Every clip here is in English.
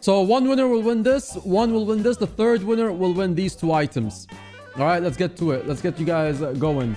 So one winner will win this. One will win this. The third winner will win these 2 items. All right, let's get to it. Let's get you guys going.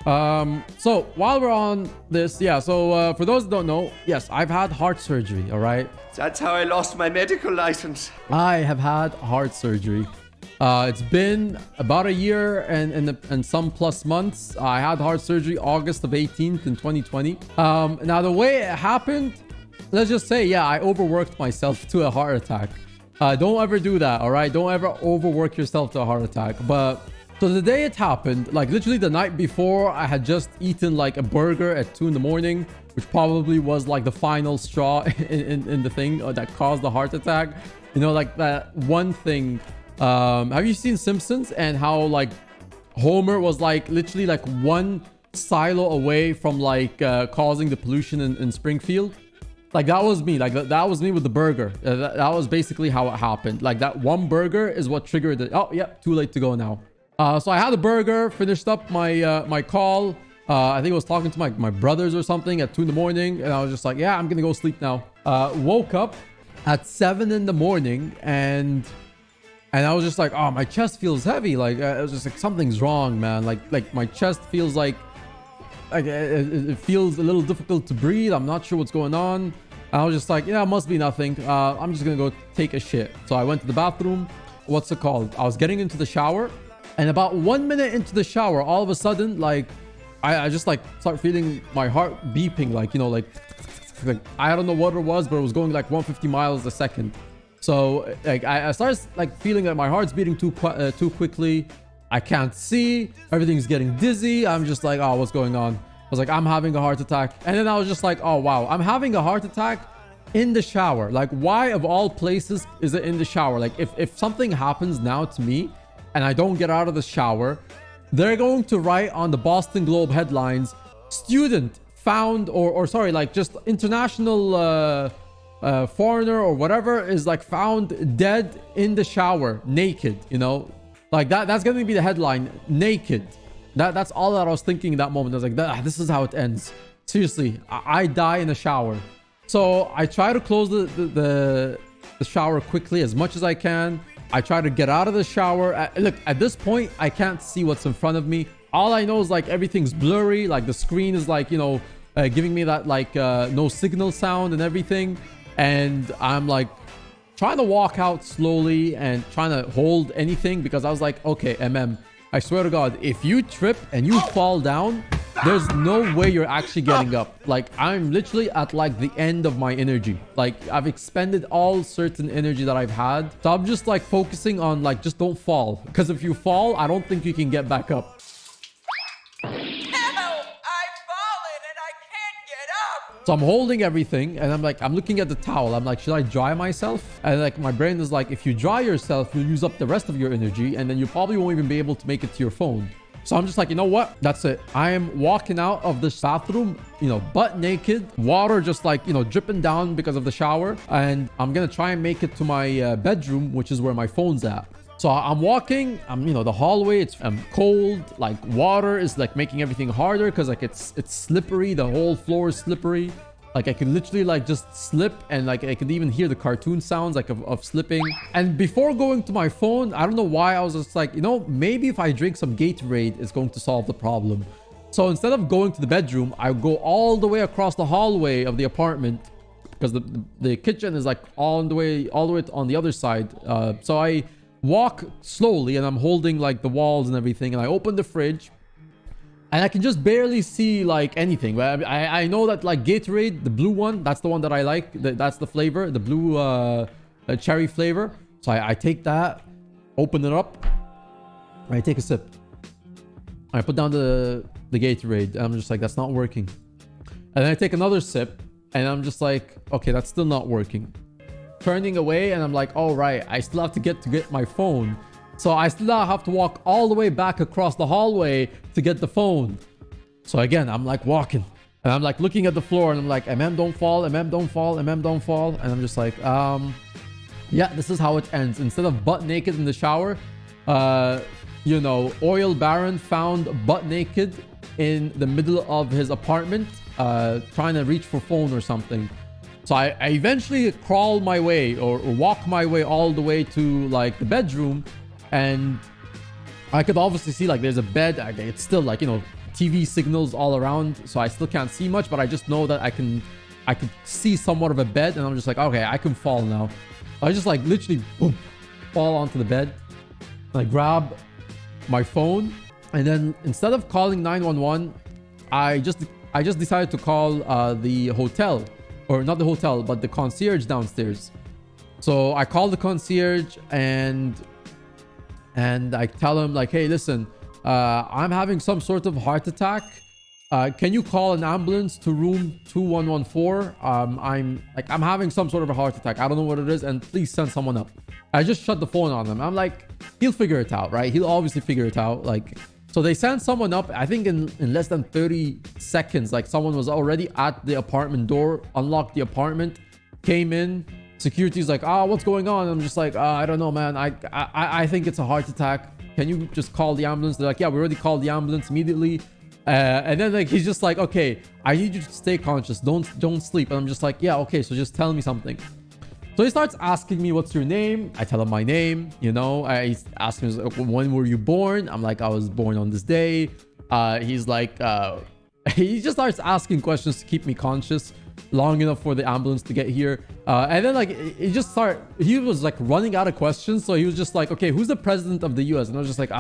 So while we're on this, yeah, so for those that don't know, yes, I've had heart surgery, all right? That's how I lost my medical license. I have had heart surgery. It's been about a year and some plus months. I had heart surgery August of 18th in 2020. Now, the way it happened, let's just say, yeah, I overworked myself to a heart attack. Don't ever do that, all right? Don't ever overwork yourself to a heart attack. But so the day it happened, like literally the night before, I had just eaten like a burger at 2 in the morning, which probably was like the final straw in the thing that caused the heart attack. You know, like that one thing. Have you seen Simpsons and how like Homer was like literally like one silo away from like causing the pollution in Springfield? Like that was me. Like that was me with the burger. That was basically how it happened. Like that one burger is what triggered it. Oh yeah, too late to go now. So I had a burger, finished up my my call. I think I was talking to my brothers or something at 2 in the morning, and I was just like, yeah, I'm gonna go sleep now. Woke up at 7 in the morning and I was just like, oh, my chest feels heavy. Like it was just like something's wrong, man. Like my chest feels like it feels a little difficult to breathe. I'm not sure what's going on. I was just like, yeah, it must be nothing. I'm just gonna go take a shit. So I went to the bathroom. What's it called? I was getting into the shower, and about 1 minute into the shower, all of a sudden, like I just like start feeling my heart beeping, like, you know, like I don't know what it was, but it was going like 150 miles a second. So like I started like feeling that my heart's beating too quickly. I can't see. Everything's getting dizzy. I'm just like, oh, what's going on? I was like, I'm having a heart attack. And then I was just like, oh, wow, I'm having a heart attack in the shower. Like, why of all places is it in the shower? Like if something happens now to me and I don't get out of the shower, they're going to write on the Boston Globe headlines, student found or sorry, like just international foreigner or whatever is like found dead in the shower naked, you know, like that's gonna be the headline, naked. That's all that I was thinking in that moment. I was like, this is how it ends. Seriously, I die in the shower. So I try to close the shower quickly as much as I can. I try to get out of the shower. Look, at this point I can't see what's in front of me. All I know is like everything's blurry, like the screen is like, you know, giving me that like no signal sound and everything. And I'm like trying to walk out slowly and trying to hold anything, because I was like, okay, I swear to God, if you trip and you fall down, there's no way you're actually getting up. Like I'm literally at like the end of my energy. Like I've expended all certain energy that I've had. So I'm just like focusing on like, just don't fall, because if you fall, I don't think you can get back up. So I'm holding everything and I'm looking at the towel. I'm like, should I dry myself? And like my brain is like, if you dry yourself, you'll use up the rest of your energy and then you probably won't even be able to make it to your phone. So I'm just like, you know what? That's it. I am walking out of this bathroom, you know, butt naked, water just like, you know, dripping down because of the shower. And I'm going to try and make it to my bedroom, which is where my phone's at. So I'm walking, you know, the hallway, it's cold, like water is like making everything harder because like it's slippery. The whole floor is slippery. Like I could literally like just slip, and like I could even hear the cartoon sounds like of slipping. And before going to my phone, I don't know why, I was just like, you know, maybe if I drink some Gatorade, it's going to solve the problem. So instead of going to the bedroom, I go all the way across the hallway of the apartment, because the kitchen is like all the way on the other side. So I walk slowly and I'm holding like the walls and everything, and I open the fridge and I can just barely see like anything. But I know that like Gatorade, the blue one, that's the one that I like. That's the flavor, the blue cherry flavor. So I take that, open it up, and I take a sip. I put down the Gatorade and I'm just like, that's not working. And then I take another sip and I'm just like, okay, that's still not working. Turning away, and I'm like, all right, I still have to get my phone. So I still have to walk all the way back across the hallway to get the phone. So again, I'm like walking and I'm like looking at the floor and I'm like, don't fall, don't fall, don't fall. And I'm just like, yeah, this is how it ends. Instead of butt naked in the shower, you know, oil baron found butt naked in the middle of his apartment, trying to reach for phone or something. So I eventually crawl my way or walk my way all the way to like the bedroom, and I could obviously see like there's a bed. It's still like, you know, TV signals all around, so I still can't see much, but I just know that I could see somewhat of a bed, and I'm just like, okay, I can fall now. I just like literally boom, fall onto the bed. I grab my phone, and then instead of calling 911, I just decided to call the hotel, or not the hotel, but the concierge downstairs. So I call the concierge, and I tell him like, hey, listen, I'm having some sort of heart attack. Can you call an ambulance to room 2114? I'm having some sort of a heart attack. I don't know what it is, and please send someone up. I just shut the phone on him. I'm like, he'll figure it out, right? He'll obviously figure it out. Like, so they sent someone up. I think in less than 30 seconds, like someone was already at the apartment door, unlocked the apartment, came in. Security's like, what's going on? I'm just like, I don't know, man. I think it's a heart attack. Can you just call the ambulance? They're like, yeah, we already called the ambulance immediately. And then like he's just like, okay, I need you to stay conscious. Don't sleep. And I'm just like, yeah, okay, so just tell me something. So he starts asking me, what's your name? I tell him my name, you know. I ask him, when were you born? I'm like, I was born on this day. He's like, he just starts asking questions to keep me conscious long enough for the ambulance to get here. And then like he was like running out of questions. So he was just like, okay, who's the president of the US? And I was just like,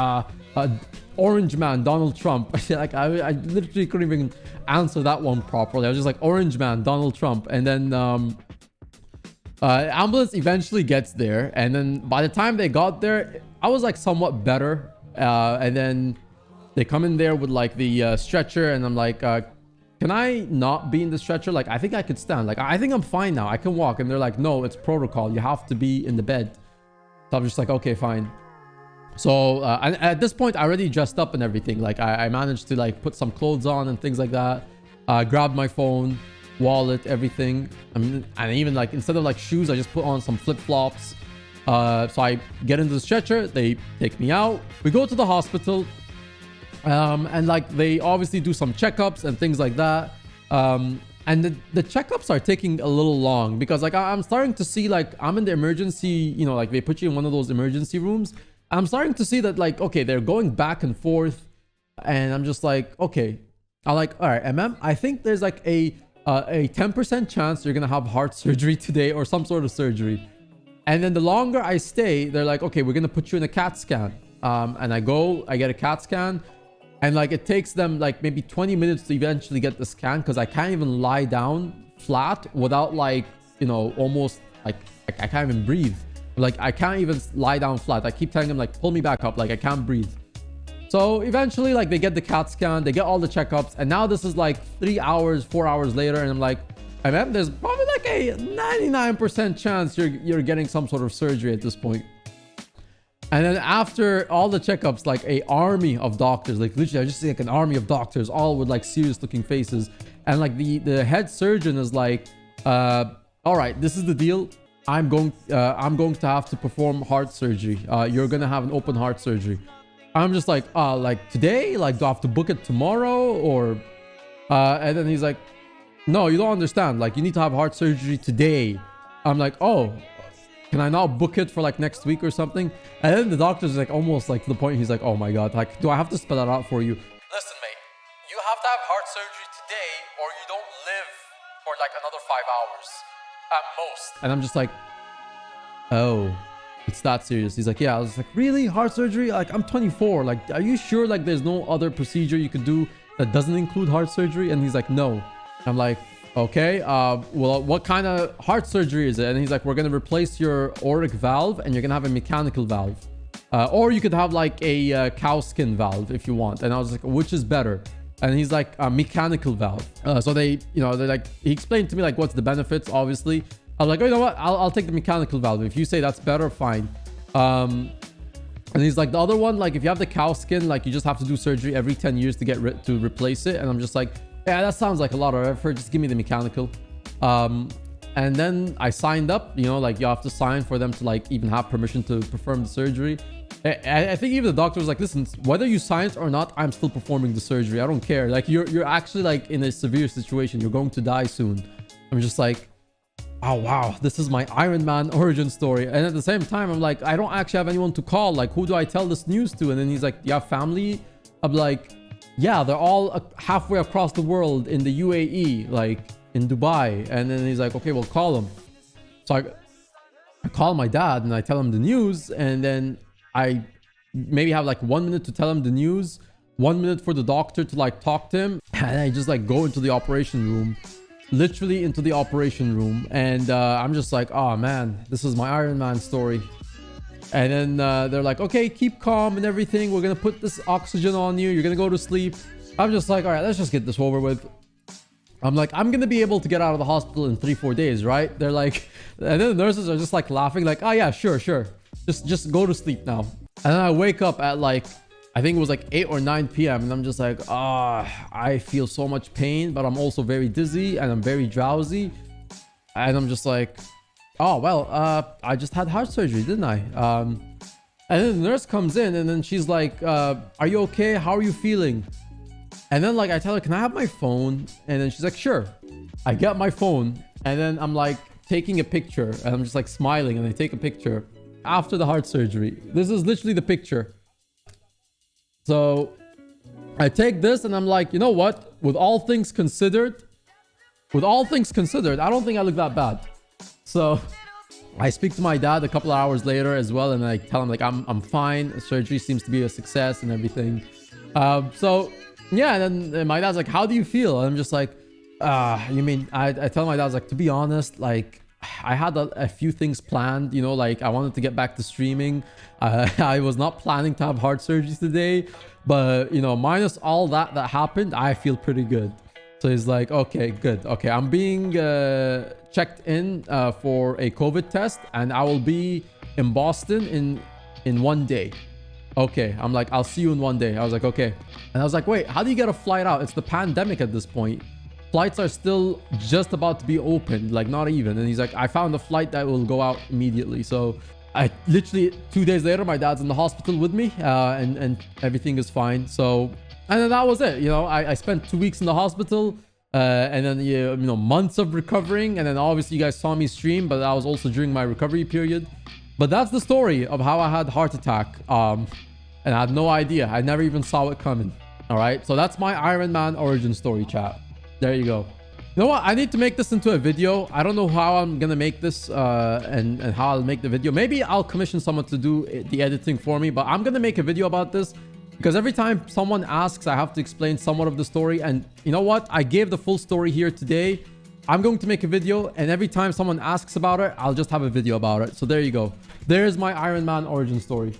Orange Man, Donald Trump. Like I literally couldn't even answer that one properly. I was just like, Orange Man, Donald Trump. And then ambulance eventually gets there, and then by the time they got there, I was like somewhat better. And then they come in there with like the stretcher, and I'm like, can I not be in the stretcher? Like, I think I could stand. Like, I think I'm fine now. I can walk. And they're like, no, it's protocol. You have to be in the bed. So I'm just like, okay, fine. So and at this point, I already dressed up and everything. Like, I managed to like put some clothes on and things like that. Grabbed my phone, wallet, everything. I mean, and even like instead of like shoes, I just put on some flip-flops. So I get into the stretcher. They take me out. We go to the hospital. And like they obviously do some checkups and things like that. And the checkups are taking a little long because like I'm starting to see like I'm in the emergency, you know, like they put you in one of those emergency rooms. I'm starting to see that like, okay, they're going back and forth, and I'm just like, okay, I'm like, all right, I think there's like a 10% chance you're gonna have heart surgery today or some sort of surgery. And then the longer I stay, they're like, okay, we're gonna put you in a CAT scan. And I get a CAT scan. And like it takes them like maybe 20 minutes to eventually get the scan because I can't even lie down flat without like, you know, almost like I can't even breathe. Like I can't even lie down flat. I keep telling them like, pull me back up. Like I can't breathe. So eventually like they get the CAT scan, they get all the checkups. And now this is like 4 hours later. And I'm like, there's probably like a 99% chance you're getting some sort of surgery at this point. And then after all the checkups, like a army of doctors, like literally I just see like an army of doctors, all with like serious looking faces. And like the head surgeon is like, all right, this is the deal. I'm going to have to perform heart surgery. You're going to have an open heart surgery. I'm just like today, like do I have to book it tomorrow or, and then he's like, no, you don't understand. Like you need to have heart surgery today. I'm like, oh, can I not book it for like next week or something? And then the doctor's like almost like to the point he's like, oh my God, like, do I have to spell that out for you? Listen, mate, you have to have heart surgery today or you don't live for like another 5 hours at most. And I'm just like, oh, it's that serious. He's like, yeah. I was like, really? Heart surgery? Like, I'm 24. Like, are you sure like there's no other procedure you could do that doesn't include heart surgery? And he's like, no. I'm like, okay, well, what kind of heart surgery is it? And he's like, we're going to replace your aortic valve and you're going to have a mechanical valve. Or you could have like a cow skin valve if you want. And I was like, which is better? And he's like, a mechanical valve. So they're like, he explained to me like what's the benefits, obviously. I was like, oh, you know what? I'll take the mechanical valve. If you say that's better, fine. And he's like, the other one, like if you have the cow skin, like you just have to do surgery every 10 years to to replace it. And I'm just like, yeah, that sounds like a lot of effort. Just give me the mechanical. And then I signed up, you know, like you have to sign for them to like even have permission to perform the surgery. I think even the doctor was like, listen, whether you signed or not, I'm still performing the surgery. I don't care. Like you're actually like in a severe situation. You're going to die soon. I'm just like, oh wow, this is my Iron Man origin story. And at the same time, I'm like, I don't actually have anyone to call. Like, who do I tell this news to? And then he's like, you have family? I'm like, yeah, they're all halfway across the world in the UAE, like in Dubai. And then he's like, okay, we'll call them. So I call my dad and I tell him the news, and then I maybe have like 1 minute to tell him the news, 1 minute for the doctor to like talk to him, and I just like go into the operation room, literally into the operation room, and I'm just like, oh man, this is my Iron Man story. And then they're like, okay, keep calm and everything, we're gonna put this oxygen on you, you're gonna go to sleep. I'm just like, all right, let's just get this over with. I'm like, I'm gonna be able to get out of the hospital in 3-4 days, right? They're like, and then the nurses are just like laughing, like, oh yeah, sure, just go to sleep now. And then I wake up at like, I think it was like 8 or 9 p.m. and I'm just like, I feel so much pain, but I'm also very dizzy and I'm very drowsy. And I'm just like, oh well, I just had heart surgery, didn't I? And then the nurse comes in and then she's like, are you okay? How are you feeling? And then like I tell her, can I have my phone? And then she's like, sure. I get my phone and then I'm like taking a picture and I'm just like smiling, and I take a picture after the heart surgery. This is literally the picture. So I take this and I'm like, you know what? With all things considered, I don't think I look that bad. So I speak to my dad a couple of hours later as well, and I tell him like I'm fine. Surgery seems to be a success and everything. So yeah, and then my dad's like, how do you feel? And I'm just like, you mean, I tell my dad, I was like, to be honest, like I had a few things planned, you know, like I wanted to get back to streaming. I was not planning to have heart surgery today, but you know, minus all that happened, I feel pretty good. So he's like, okay, good. Okay, I'm being checked in for a COVID test, and I will be in Boston in 1 day. Okay, I'm like, I'll see you in 1 day. I was like, okay. And I was like, wait, how do you get a flight out? It's the pandemic at this point. Flights are still just about to be opened, like not even. And he's like, I found a flight that will go out immediately. So I literally 2 days later, my dad's in the hospital with me, and everything is fine. So, and then that was it. You know, I spent 2 weeks in the hospital, and then, you know, months of recovering. And then obviously you guys saw me stream, but that was also during my recovery period. But that's the story of how I had heart attack. And I had no idea. I never even saw it coming. All right. So that's my Iron Man origin story, chat. There you go. You know what? I need to make this into a video. I don't know how I'm going to make this and how I'll make the video. Maybe I'll commission someone to do the editing for me. But I'm going to make a video about this because every time someone asks, I have to explain somewhat of the story. And you know what? I gave the full story here today. I'm going to make a video, and every time someone asks about it, I'll just have a video about it. So there you go. There's my Iron Man origin story.